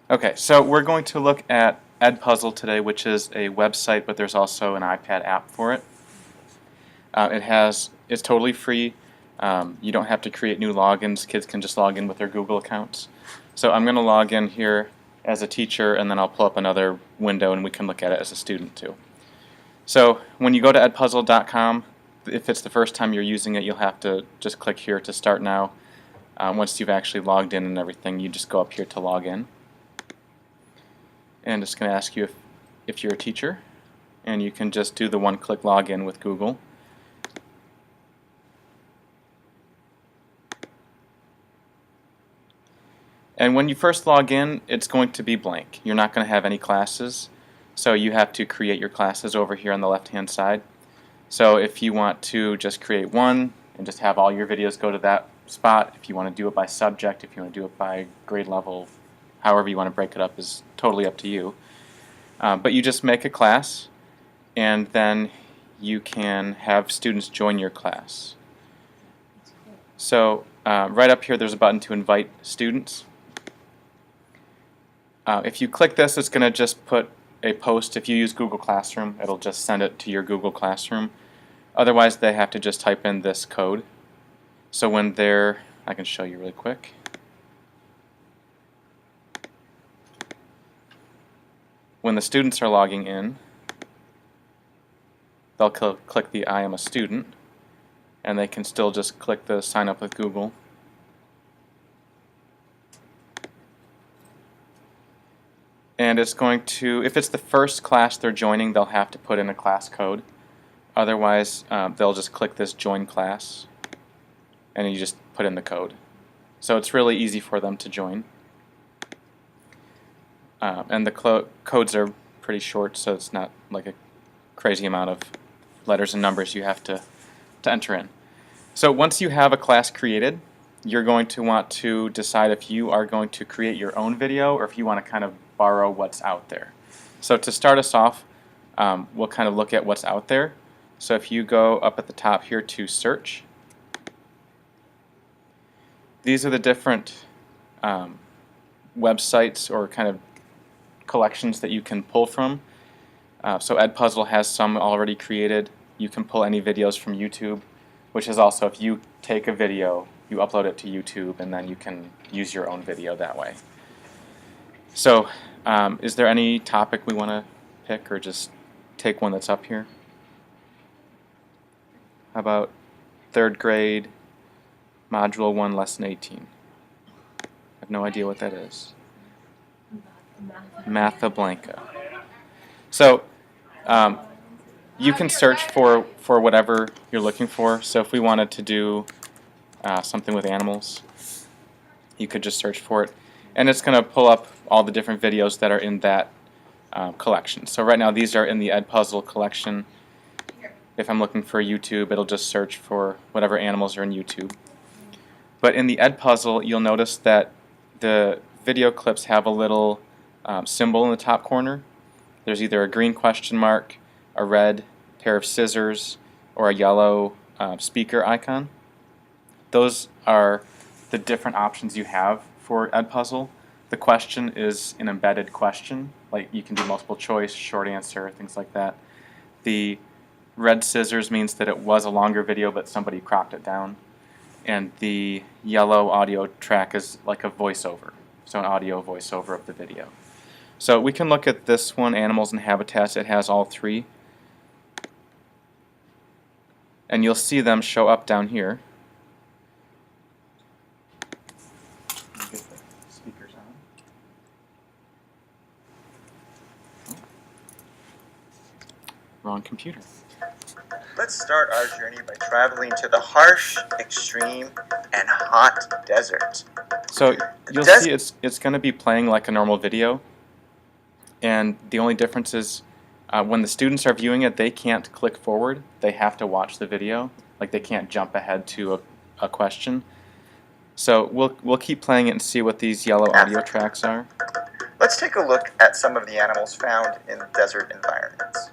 Okay, so we're going to look at EDPuzzle today, which is a website, but there's also an iPad app for it. It's totally free. You don't have to create new logins. Kids can just log in with their Google accounts. So I'm going to log in here as a teacher, and then I'll pull up another window, and we can look at it as a student too. So when you go to edpuzzle.com, if it's the first time you're using it, you'll have to just click here to start now. Once you've actually logged in and everything, you just go up here to log in. And it's going to ask you if you're a teacher, and you can just do the one-click login with Google. And when you first log in, it's going to be blank. You're not going to have any classes, so you have to create your classes over here on the left-hand side. So if you want to just create one and just have all your videos go to that spot, if you want to do it by subject, if you want to do it by grade level, however you want to break it up is totally up to you. But you just make a class, and then you can have students join your class. So right up here there's a button to invite students. If you click this, it's going to just put a post. If you use Google Classroom, it'll just send it to your Google Classroom. Otherwise, they have to just type in this code. So when I can show you really quick. When the students are logging in, they'll click the I am a student, and they can still just click the sign up with Google. And it's going to, if it's the first class they're joining, they'll have to put in a class code. Otherwise, they'll just click this join class, and you just put in the code. So it's really easy for them to join. And the codes are pretty short, so it's not like a crazy amount of letters and numbers you have to enter in. So once you have a class created, you're going to want to decide if you are going to create your own video or if you want to kind of borrow what's out there. So to start us off, we'll kind of look at what's out there. So if you go up at the top here to search, these are the different websites or kind of collections that you can pull from. So EDPuzzle has some already created. You can pull any videos from YouTube, which is also, if you take a video, you upload it to YouTube, and then you can use your own video that way. So is there any topic we want to pick, or just take one that's up here? How about 3rd grade, Module 1, Lesson 18? I have no idea what that is. Matha Blanca. So you can search for whatever you're looking for. So if we wanted to do something with animals, you could just search for it, and it's going to pull up all the different videos that are in that collection. So right now these are in the EDPuzzle collection. If I'm looking for YouTube, it'll just search for whatever animals are in YouTube. But in the EDPuzzle, you'll notice that the video clips have a little symbol in the top corner. There's either a green question mark, a red pair of scissors, or a yellow speaker icon. Those are the different options you have for EDPuzzle. The question is an embedded question, like you can do multiple choice, short answer, things like that. The red scissors means that it was a longer video but somebody cropped it down. And the yellow audio track is like a voiceover, so an audio voiceover of the video. So we can look at this one, Animals and Habitats. It has all three. And you'll see them show up down here. Get the speakers on. Wrong computer. Let's start our journey by traveling to the harsh, extreme, and hot desert. So you'll see it's going to be playing like a normal video, and the only difference is when the students are viewing it, they can't click forward. They have to watch the video. Like, they can't jump ahead to a question. So we'll keep playing it and see what these yellow audio tracks are. Let's take a look at some of the animals found in desert environments.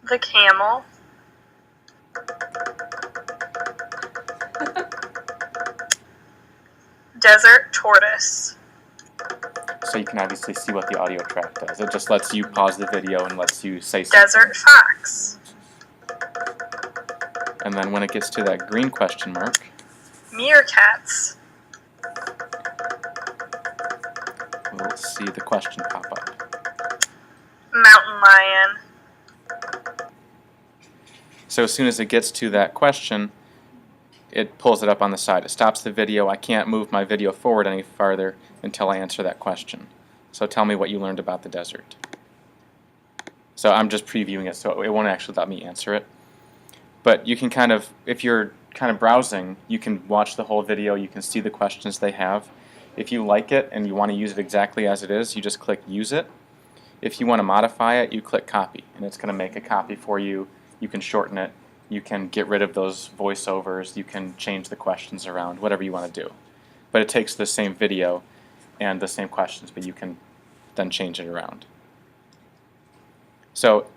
The camel. Desert tortoise. So you can obviously see what the audio track does. It just lets you pause the video and lets you say something. Desert fox. And then when it gets to that green question mark, Meerkats. we'll see the question pop up. Mountain lion. So as soon as it gets to that question, it pulls it up on the side. It stops the video. I can't move my video forward any farther until I answer that question. So tell me what you learned about the desert. So I'm just previewing it, so it won't actually let me answer it. But you can kind of, if you're kind of browsing, you can watch the whole video, you can see the questions they have. If you like it and you want to use it exactly as it is, you just click Use It. If you want to modify it, you click Copy, and it's going to make a copy for you. You can shorten it. You can get rid of those voiceovers. You can change the questions around, whatever you want to do. But it takes the same video and the same questions, but you can then change it around. So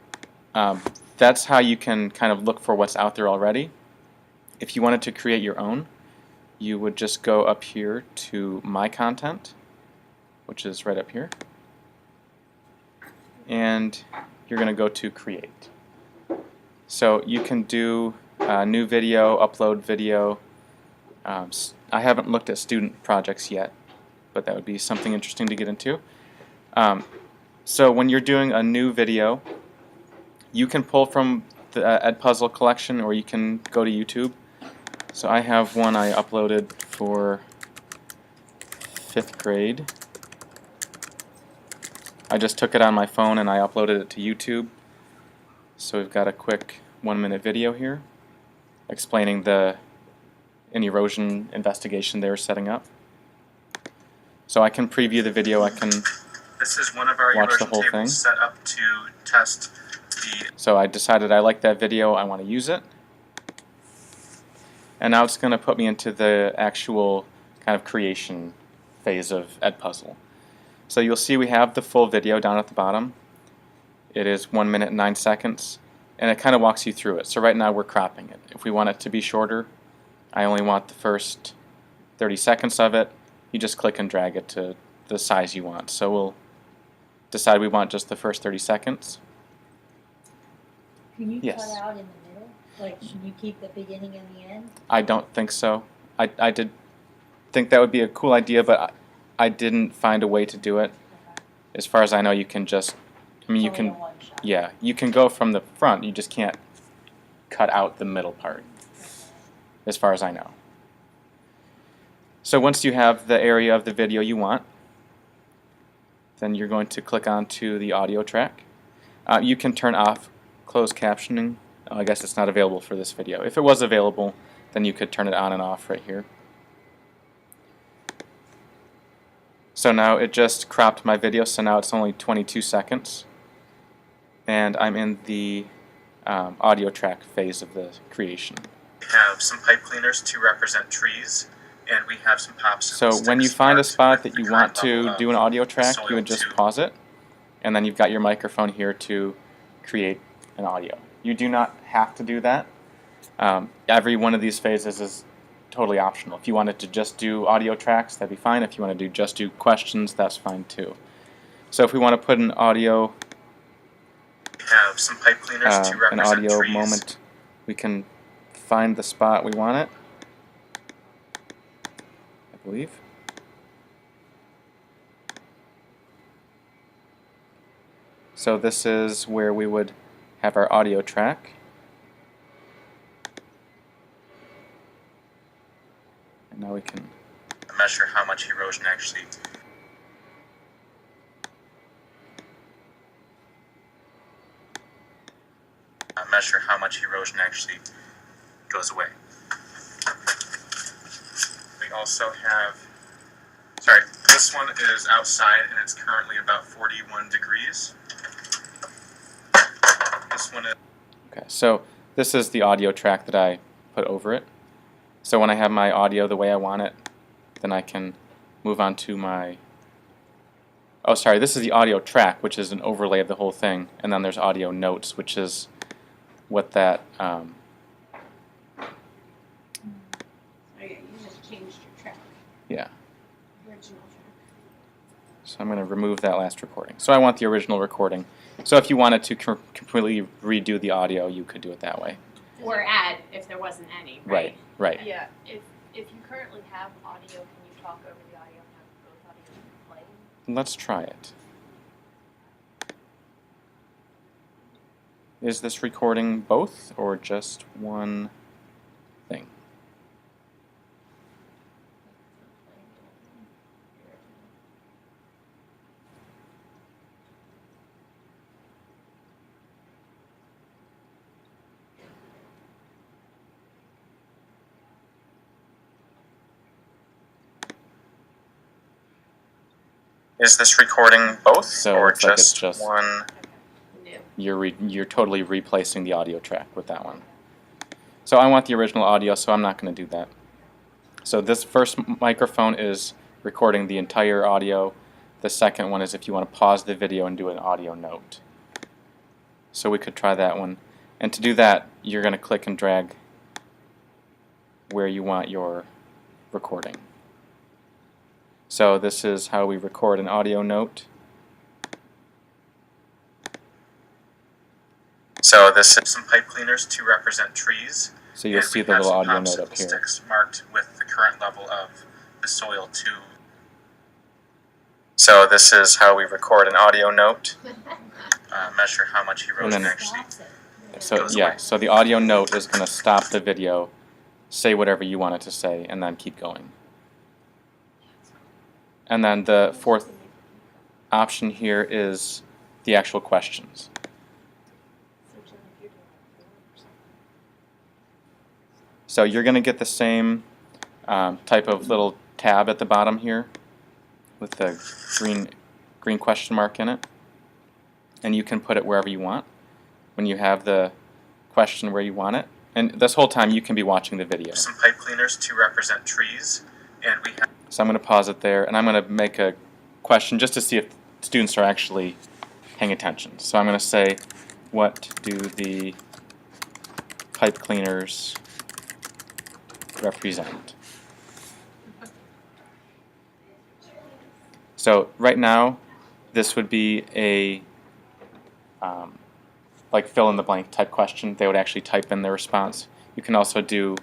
that's how you can kind of look for what's out there already. If you wanted to create your own, you would just go up here to My Content, which is right up here, and you're going to go to Create. So you can do new video, upload video. I haven't looked at student projects yet, but that would be something interesting to get into. So when you're doing a new video, you can pull from the EDPuzzle collection, or you can go to YouTube. So I have one I uploaded for 5th grade. I just took it on my phone and I uploaded it to YouTube. So we've got a quick 1-minute video here explaining an erosion investigation they were setting up. So I can preview the video, I can This is one of our watch the erosion whole tables thing. set up to test the... So I decided I like that video, I want to use it. And now it's going to put me into the actual kind of creation phase of EDPuzzle. So you'll see we have the full video down at the bottom. It is 1 minute and 9 seconds, and it kind of walks you through it. So right now we're cropping it. If we want it to be shorter, I only want the first 30 seconds of it. You just click and drag it to the size you want. So we'll decide we want just the first 30 seconds. Can you Yes. cut out in the middle? Like, should you keep the beginning and the end? I don't think so. I did think that would be a cool idea, but I didn't find a way to do it. Okay. As far as I know, you can just, I mean, you It's only can, a one shot. yeah, you can go from the front, you just can't cut out the middle part, as far as I know. So once you have the area of the video you want, then you're going to click onto the audio track. You can turn off closed captioning. I guess it's not available for this video. If it was available, then you could turn it on and off right here. So now it just cropped my video, so now it's only 22 seconds. And I'm in the audio track phase of the creation. We have some pipe cleaners to represent trees, and we have some pops. So when you find a spot that you want to do an audio track, you would just pause it, and then you've got your microphone here to create an audio. You do not have to do that. Every one of these phases is totally optional. If you wanted to just do audio tracks, that'd be fine. If you want to just do questions, that's fine too. So if we want to put an audio, We have some pipe cleaners to an represent audio trees. moment, we can find the spot we want it, I believe. So this is where we would have our audio track. And now we can Measure how much erosion actually goes away. We also have, sorry, this one is outside and it's currently about 41 degrees. This one is... Okay, so this is the audio track that I put over it. So when I have my audio the way I want it, then I can move on to my... Oh, sorry, this is the audio track, which is an overlay of the whole thing. And then there's audio notes, which is what that... Okay, you just changed your track. yeah. So I'm going to remove that last recording. So I want the original recording. So if you wanted to completely redo the audio, you could do it that way. Or add if there wasn't any, right? Right. Yeah, if you currently have audio, can you talk over the audio and have both audios play? Let's try it. Is this recording both or just one thing? Is this recording both So or it's like it's just just- one? New. You're totally replacing the audio track with that one. So I want the original audio, so I'm not going to do that. So this first microphone is recording the entire audio. The second one is if you want to pause the video and do an audio note. So we could try that one. And to do that, you're going to click and drag where you want your recording. So this is how we record an audio note. So this is some pipe cleaners to represent trees. So you'll and see we the have little some audio note up popsicle here. sticks marked with the current level of the soil to. So this is how we record an audio note. Measure how much erosion then- actually. So yeah, so the audio note is going to stop the video, say whatever you want it to say, and then keep going. And then the fourth option here is the actual questions. So you're going to get the same type of little tab at the bottom here with the green question mark in it. And you can put it wherever you want when you have the question where you want it. And this whole time you can be watching the video. Some pipe cleaners to represent trees, and we have. So I'm going to pause it there, and I'm going to make a question just to see if students are actually paying attention. So I'm going to say, what do the pipe cleaners represent? So right now, this would be a like fill in the blank type question. They would actually type in their response. You can also do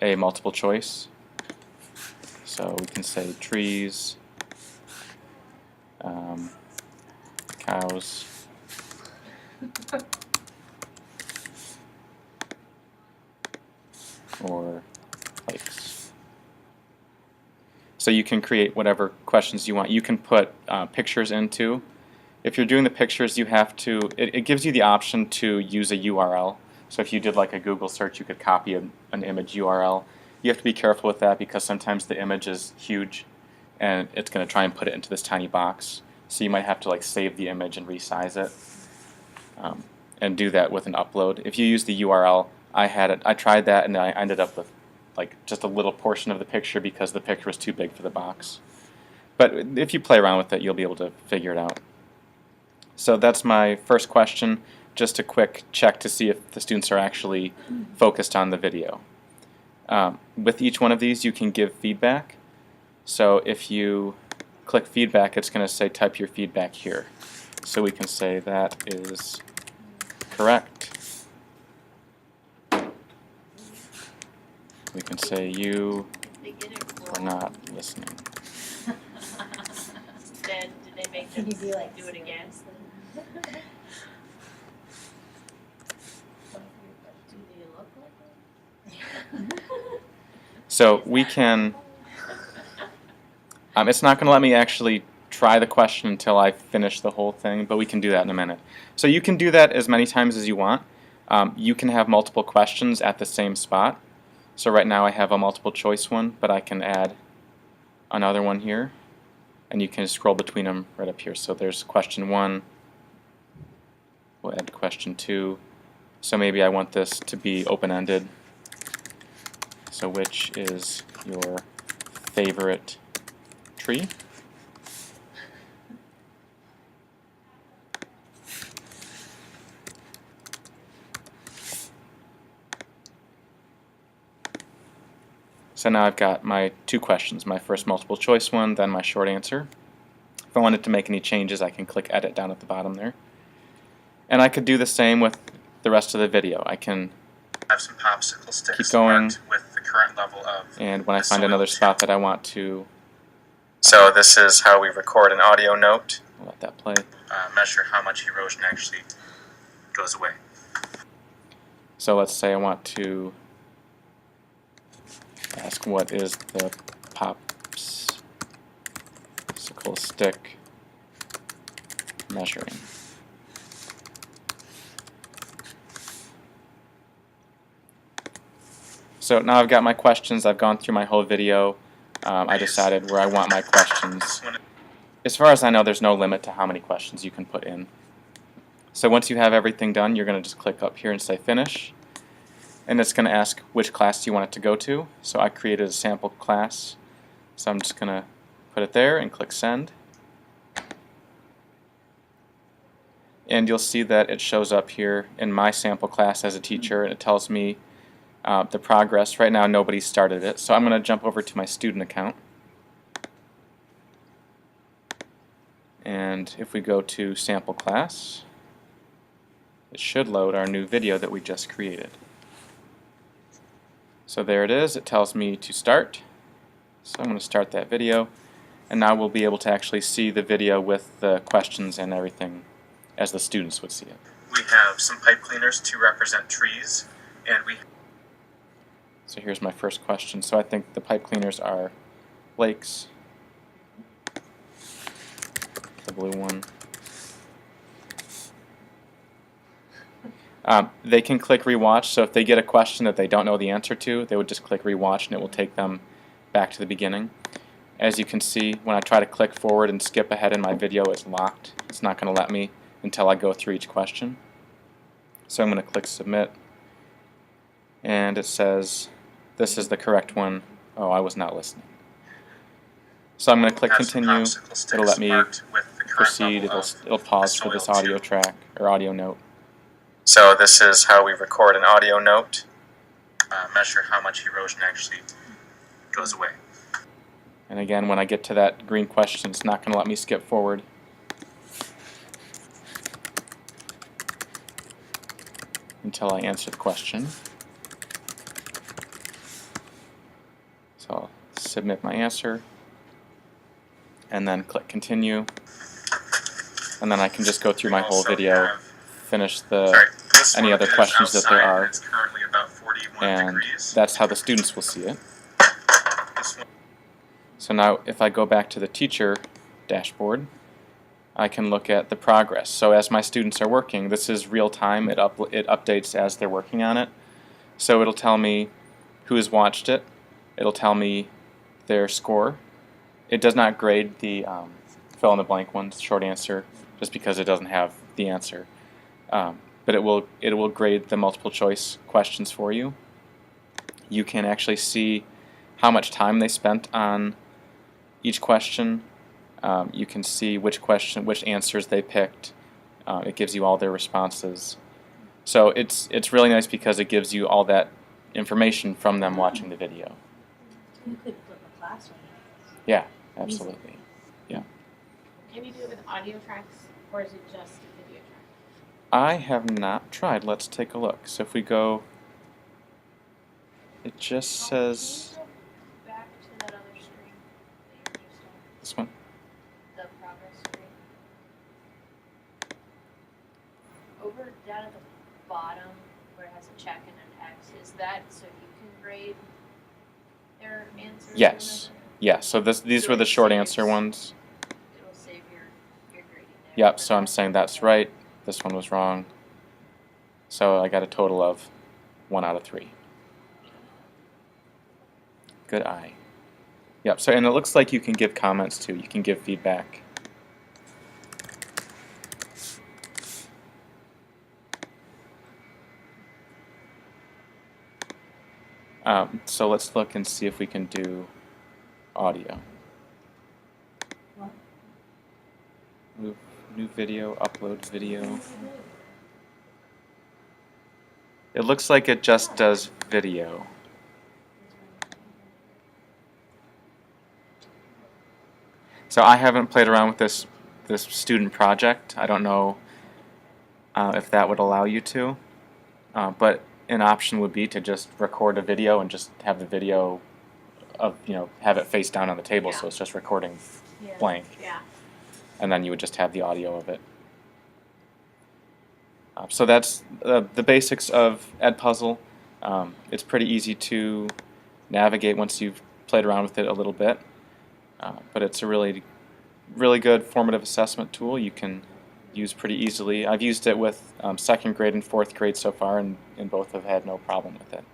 a multiple choice. So we can say trees, cows, or lakes. So you can create whatever questions you want. You can put pictures into. If you're doing the pictures, you have to, it gives you the option to use a URL. So if you did like a Google search, you could copy an image URL. You have to be careful with that because sometimes the image is huge and it's going to try and put it into this tiny box. So you might have to like save the image and resize it and do that with an upload. If you use the URL, I tried that and I ended up with like just a little portion of the picture because the picture was too big for the box. But if you play around with it, you'll be able to figure it out. So that's my first question, just a quick check to see if the students are actually focused on the video. With each one of these, you can give feedback. So if you click feedback, it's going to say type your feedback here. So we can say that is correct. We can say you are not listening. Then did they make Can them you be like do it again? Do they look like So we can, it's not going to let me actually try the question until I finish the whole thing, but we can do that in a minute. So you can do that as many times as you want. You can have multiple questions at the same spot. So right now I have a multiple choice one, but I can add another one here, and you can scroll between them right up here. So there's question 1, we'll add question 2. So maybe I want this to be open-ended. So which is your favorite tree? So now I've got my two questions, my first multiple choice one, then my short answer. If I wanted to make any changes, I can click edit down at the bottom there. And I could do the same with the rest of the video. I can have some popsicle sticks keep going, marked with the current level of and when I the find soil another spot sample. that I want to, So this is how we record an audio note. I'll let that play. Measure how much erosion actually goes away. So let's say I want to ask what is the popsicle stick measuring. So now I've got my questions. I've gone through my whole video. I decided where I want my questions. As far as I know, there's no limit to how many questions you can put in. So once you have everything done, you're going to just click up here and say finish. And it's going to ask which class you want it to go to. So I created a sample class. So I'm just going to put it there and click send. And you'll see that it shows up here in my sample class as a teacher, and it tells me the progress. Right now nobody started it, so I'm going to jump over to my student account. And if we go to sample class, it should load our new video that we just created. So there it is. It tells me to start. So I'm going to start that video, and now we'll be able to actually see the video with the questions and everything as the students would see it. We have some pipe cleaners to represent trees, and we... So here's my first question. So I think the pipe cleaners are lakes, the blue one. They can click rewatch, so if they get a question that they don't know the answer to, they would just click rewatch and it will take them back to the beginning. As you can see, when I try to click forward and skip ahead in my video, it's locked. It's not going to let me until I go through each question. So I'm going to click submit, and it says this is the correct one. Oh, I was not listening. So I'm going to click continue. It'll let me proceed. It'll pause for this audio track or audio note. So this is how we record an audio note. Measure how much erosion actually goes away. And again, when I get to that green question, it's not going to let me skip forward. Until I answer the question. So I'll submit my answer and then click continue, and then I can just go through my whole video, finish any other questions that there are, and that's how the students will see it. So now if I go back to the teacher dashboard, I can look at the progress. So as my students are working, this is real time. It updates as they're working on it. So it'll tell me who has watched it. It'll tell me their score. It does not grade the fill in the blank ones, short answer, just because it doesn't have the answer. But it will grade the multiple choice questions for you. You can actually see how much time they spent on each question. You can see which answers they picked. It gives you all their responses. So it's really nice because it gives you all that information from them watching the video. You could flip a classroom. Yeah, absolutely. Yeah. Can you do it with audio tracks, or is it just a video track? I have not tried. Let's take a look. So if we go, it just says Can you go back to that other screen that you're used to, this one. the progress screen? Over down at the bottom where it has a check and an X, is that so you can grade their answers? Yes. Yeah, so these were the short answer ones. It'll save your grading there. Yep, so I'm saying that's right. This one was wrong. So I got a total of 1 out of 3. Good eye. Yep, so and it looks like you can give comments too. You can give feedback. So let's look and see if we can do audio. What? New video, upload video. It looks like it just does video. So I haven't played around with this student project. I don't know if that would allow you to, but an option would be to just record a video and just have the video of, have it face down on the table, so Yeah. it's just recording Yeah. blank, Yeah. and then you would just have the audio of it. So that's the basics of EDPuzzle. It's pretty easy to navigate once you've played around with it a little bit, but it's a really good formative assessment tool you can use pretty easily. I've used it with 2nd grade and 4th grade so far, and both have had no problem with it.